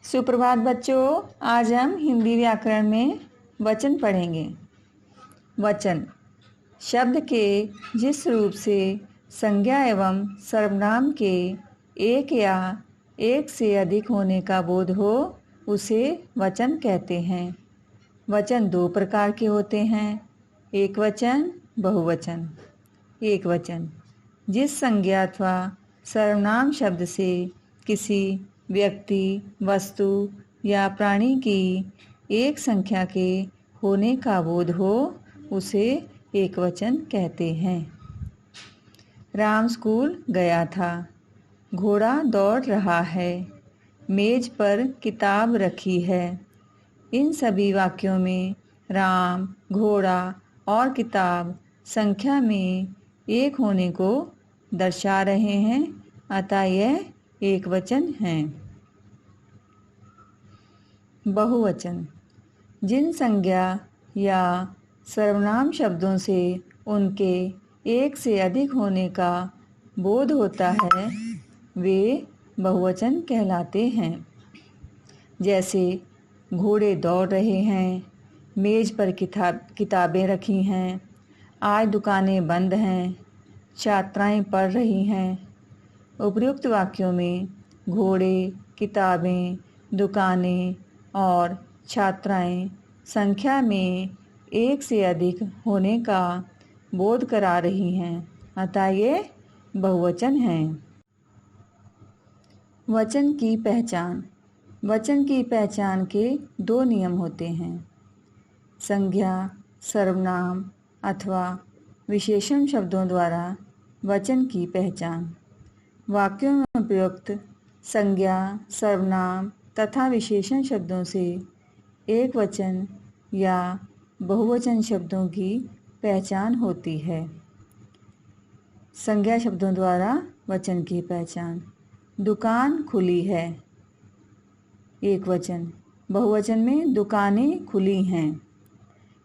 सुप्रभात बच्चों। आज हम हिंदी व्याकरण में वचन पढ़ेंगे। वचन शब्द के जिस रूप से संज्ञा एवं सर्वनाम के एक या एक से अधिक होने का बोध हो उसे वचन कहते हैं। वचन दो प्रकार के होते हैं, एक वचन, बहुवचन। एक वचन जिस संज्ञा अथवा सर्वनाम शब्द से किसी व्यक्ति, वस्तु या प्राणी की एक संख्या के होने का बोध हो उसे एक वचन कहते हैं। राम स्कूल गया था, घोड़ा दौड़ रहा है, मेज पर किताब रखी है। इन सभी वाक्यों में राम, घोड़ा और किताब संख्या में एक होने को दर्शा रहे हैं, अतः यह एक वचन है। बहुवचन जिन संज्ञा या सर्वनाम शब्दों से उनके एक से अधिक होने का बोध होता है वे बहुवचन कहलाते हैं। जैसे घोड़े दौड़ रहे हैं, मेज पर किताबें रखी हैं, आज दुकानें बंद हैं, छात्राएं पढ़ रही हैं। उपर्युक्त वाक्यों में घोड़े, किताबें, दुकानें और छात्राएं संख्या में एक से अधिक होने का बोध करा रही हैं, अतः ये बहुवचन हैं। वचन की पहचान। वचन की पहचान के दो नियम होते हैं, संज्ञा, सर्वनाम अथवा विशेषण शब्दों द्वारा वचन की पहचान। वाक्यों में प्रयुक्त संज्ञा, सर्वनाम तथा विशेषण शब्दों से एक वचन या बहुवचन शब्दों की पहचान होती है। संज्ञा शब्दों द्वारा वचन की पहचान। दुकान खुली है, एक वचन। बहुवचन में दुकानें खुली हैं।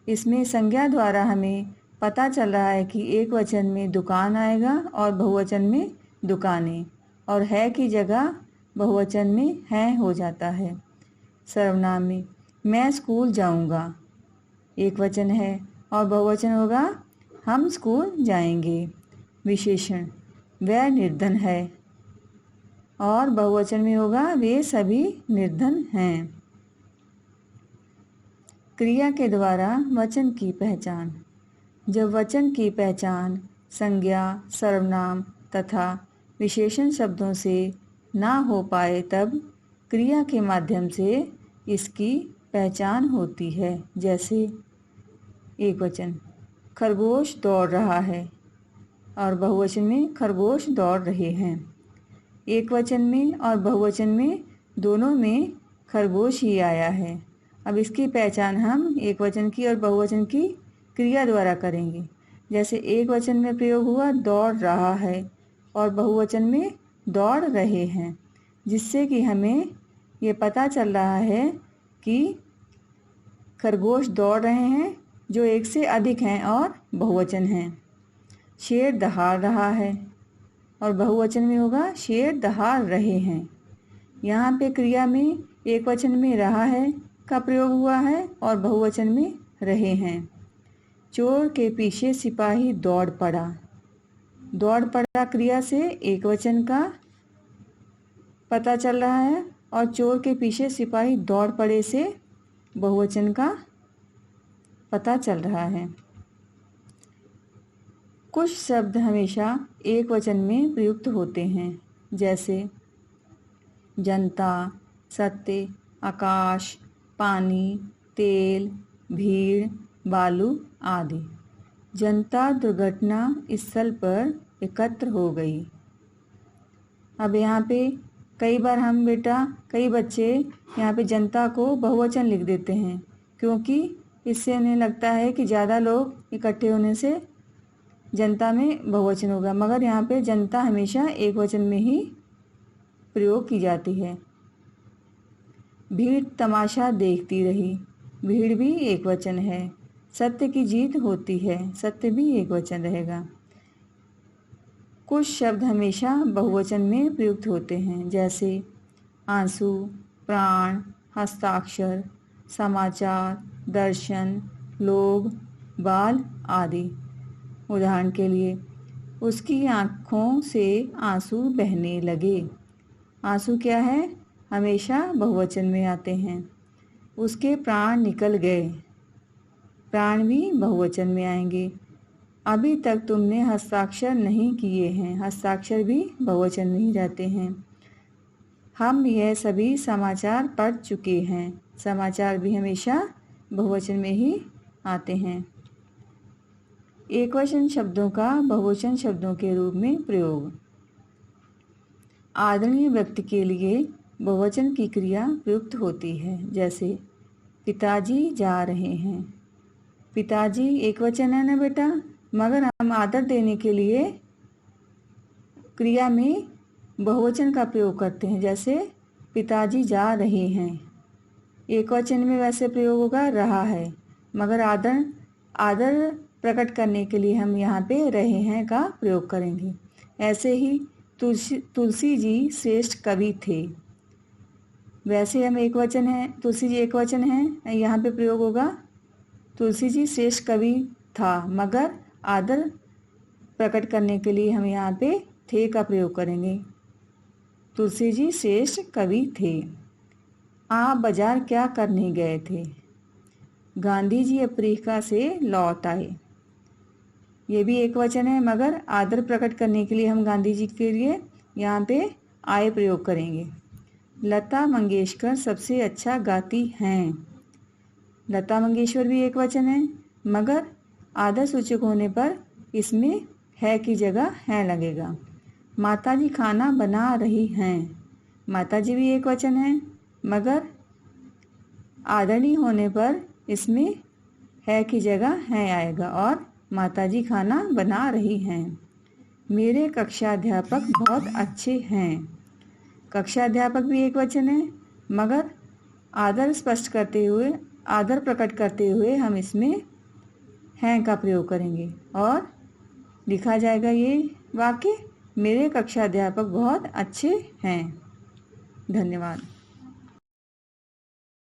इसमें संज्ञा द्वारा हमें पता चल रहा है कि एक वचन में दुकान आएगा और बहुवचन में दुकानें, और है की जगह बहुवचन में है हो जाता है। सर्वनाम में मैं स्कूल जाऊंगा, एक वचन है और बहुवचन होगा हम स्कूल जाएंगे। विशेषण वह निर्धन है और बहुवचन में होगा वे सभी निर्धन हैं। क्रिया के द्वारा वचन की पहचान। जब वचन की पहचान संज्ञा, सर्वनाम तथा विशेषण शब्दों से ना हो पाए तब क्रिया के माध्यम से इसकी पहचान होती है। जैसे एक वचन खरगोश दौड़ रहा है और बहुवचन में खरगोश दौड़ रहे हैं। एक वचन में और बहुवचन में दोनों में खरगोश ही आया है। अब इसकी पहचान हम एक वचन की और बहुवचन की क्रिया द्वारा करेंगे। जैसे एक वचन में प्रयोग हुआ दौड़ रहा है और बहुवचन में दौड़ रहे हैं, जिससे कि हमें ये पता चल रहा है कि खरगोश दौड़ रहे हैं जो एक से अधिक हैं और बहुवचन हैं। शेर दहाड़ रहा है और बहुवचन में होगा शेर दहाड़ रहे हैं। यहाँ पे क्रिया में एक वचन में रहा है का प्रयोग हुआ है और बहुवचन में रहे हैं। चोर के पीछे सिपाही दौड़ पड़ा। दौड़ पड़ा क्रिया से एक वचन का पता चल रहा है और चोर के पीछे सिपाही दौड़ पड़े से बहुवचन का पता चल रहा है। कुछ शब्द हमेशा एक वचन में प्रयुक्त होते हैं, जैसे जनता, सत्य, आकाश, पानी, तेल, भीड़, बालू आदि। जनता दुर्घटना स्थल पर एकत्र हो गई। अब यहाँ पे कई बार कई बच्चे यहाँ पे जनता को बहुवचन लिख देते हैं, क्योंकि इससे उन्हें लगता है कि ज़्यादा लोग इकट्ठे होने से जनता में बहुवचन होगा, मगर यहाँ पे जनता हमेशा एक वचन में ही प्रयोग की जाती है। भीड़ तमाशा देखती रही, भीड़ भी एक वचन है। सत्य की जीत होती है, सत्य भी एक वचन रहेगा। कुछ शब्द हमेशा बहुवचन में प्रयुक्त होते हैं, जैसे आंसू, प्राण, हस्ताक्षर, समाचार, दर्शन, लोग, बाल आदि। उदाहरण के लिए, उसकी आँखों से आंसू बहने लगे। आंसू क्या है? हमेशा बहुवचन में आते हैं। उसके प्राण निकल गए। प्राण भी बहुवचन में आएंगे। अभी तक तुमने हस्ताक्षर नहीं किए हैं। हस्ताक्षर भी बहुवचन में ही रहते हैं। हम यह सभी समाचार पढ़ चुके हैं। समाचार भी हमेशा बहुवचन में ही आते हैं। एकवचन शब्दों का बहुवचन शब्दों के रूप में प्रयोग। आदरणीय व्यक्ति के लिए बहुवचन की क्रिया प्रयुक्त होती है। जैसे पिताजी जा रहे हैं। पिताजी एकवचन है ना बेटा, मगर हम आदर देने के लिए क्रिया में बहुवचन का प्रयोग करते हैं। जैसे पिताजी जा रहे हैं, एकवचन में वैसे प्रयोग होगा रहा है, मगर आदर प्रकट करने के लिए हम यहाँ पे रहे हैं का प्रयोग करेंगे। ऐसे ही तुलसी जी श्रेष्ठ कवि थे। वैसे हम एकवचन है, तुलसी जी एकवचन है, यहाँ पे प्रयोग होगा तुलसी जी श्रेष्ठ कवि था, मगर आदर प्रकट करने के लिए हम यहाँ पे थे का प्रयोग करेंगे। तुलसी जी श्रेष्ठ कवि थे। आप बाजार क्या करने गए थे? गांधी जी अफ्रीका से लौट आए। ये भी एकवचन है, मगर आदर प्रकट करने के लिए हम गांधी जी के लिए यहाँ पे आए प्रयोग करेंगे। लता मंगेशकर सबसे अच्छा गाती हैं। लता मंगेशकर भी एकवचन है, मगर आदर सूचक होने पर इसमें है की जगह है लगेगा। माताजी खाना बना रही हैं। माताजी भी एकवचन है, मगर आदरणीय होने पर इसमें है की जगह है आएगा और माताजी खाना बना रही हैं। मेरे कक्षाध्यापक बहुत अच्छे हैं। कक्षाध्यापक भी एकवचन है, मगर आदर प्रकट करते हुए हम इसमें हैं का प्रयोग करेंगे और लिखा जाएगा ये वाक्य, मेरे कक्षाध्यापक बहुत अच्छे हैं। धन्यवाद।